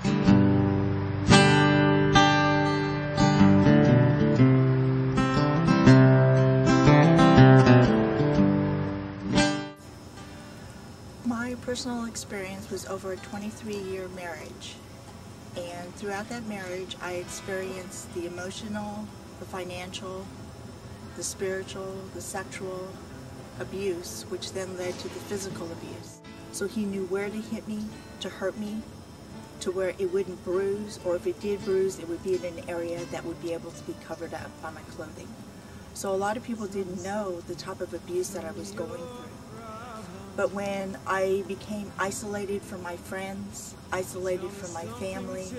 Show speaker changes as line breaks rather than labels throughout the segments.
My personal experience was over a 23-year marriage, and throughout that marriage I experienced the emotional, the financial, the spiritual, the sexual abuse, which then led to the physical abuse. So he knew where to hit me, to hurt me, to where it wouldn't bruise, or if it did bruise, it would be in an area that would be able to be covered up by my clothing. So a lot of people didn't know the type of abuse that I was going through. But when I became isolated from my friends, isolated from my family,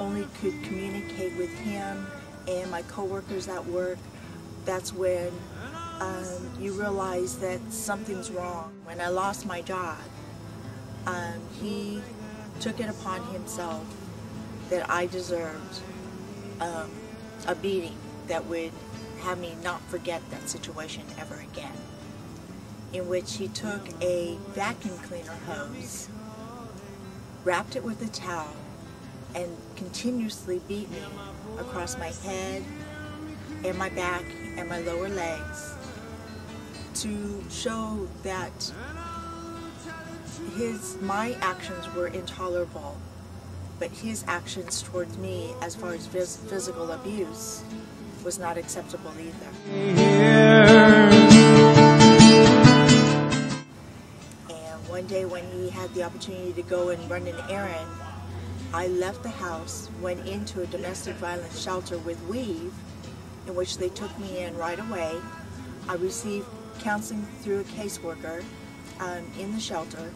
only could communicate with him and my coworkers at work, that's when you realize that something's wrong. When I lost my job, he took it upon himself that I deserved a beating that would have me not forget that situation ever again, in which he took a vacuum cleaner hose, wrapped it with a towel, and continuously beat me across my head and my back and my lower legs to show that my actions were intolerable, but his actions towards me as far as physical abuse was not acceptable either. One day when he had the opportunity to go and run an errand, I left the house, went into a domestic violence shelter with Weave, in which they took me in right away. I received counseling through a caseworker in the shelter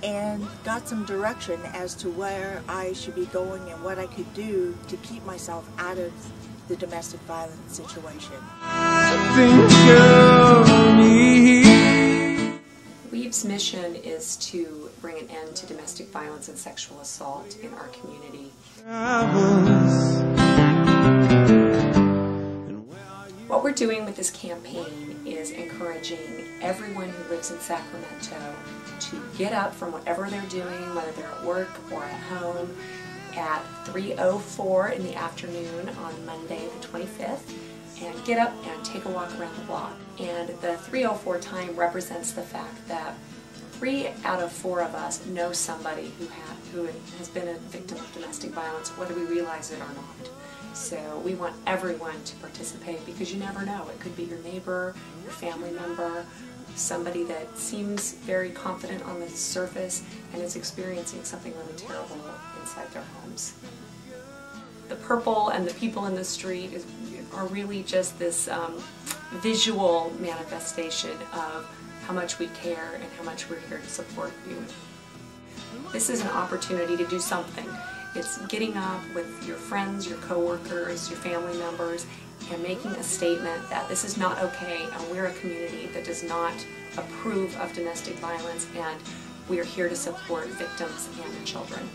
and got some direction as to where I should be going and what I could do to keep myself out of the domestic violence situation.
Weave's mission is to bring an end to domestic violence and sexual assault in our community. What we're doing with this campaign is encouraging everyone who lives in Sacramento to get up from whatever they're doing, whether they're at work or at home, at 3:04 in the afternoon on Monday the 25th, and get up and take a walk around the block. And the 3:04 time represents the fact that 3 out of 4 of us know somebody who has been a victim of domestic violence, whether we realize it or not. So we want everyone to participate, because you never know. It could be your neighbor, your family member, somebody that seems very confident on the surface and is experiencing something really terrible inside their homes. The purple and the people in the street are really just this visual manifestation of how much we care and how much we're here to support you. This is an opportunity to do something. It's getting up with your friends, your coworkers, your family members, and making a statement that this is not okay, and we're a community that does not approve of domestic violence, and we are here to support victims and children.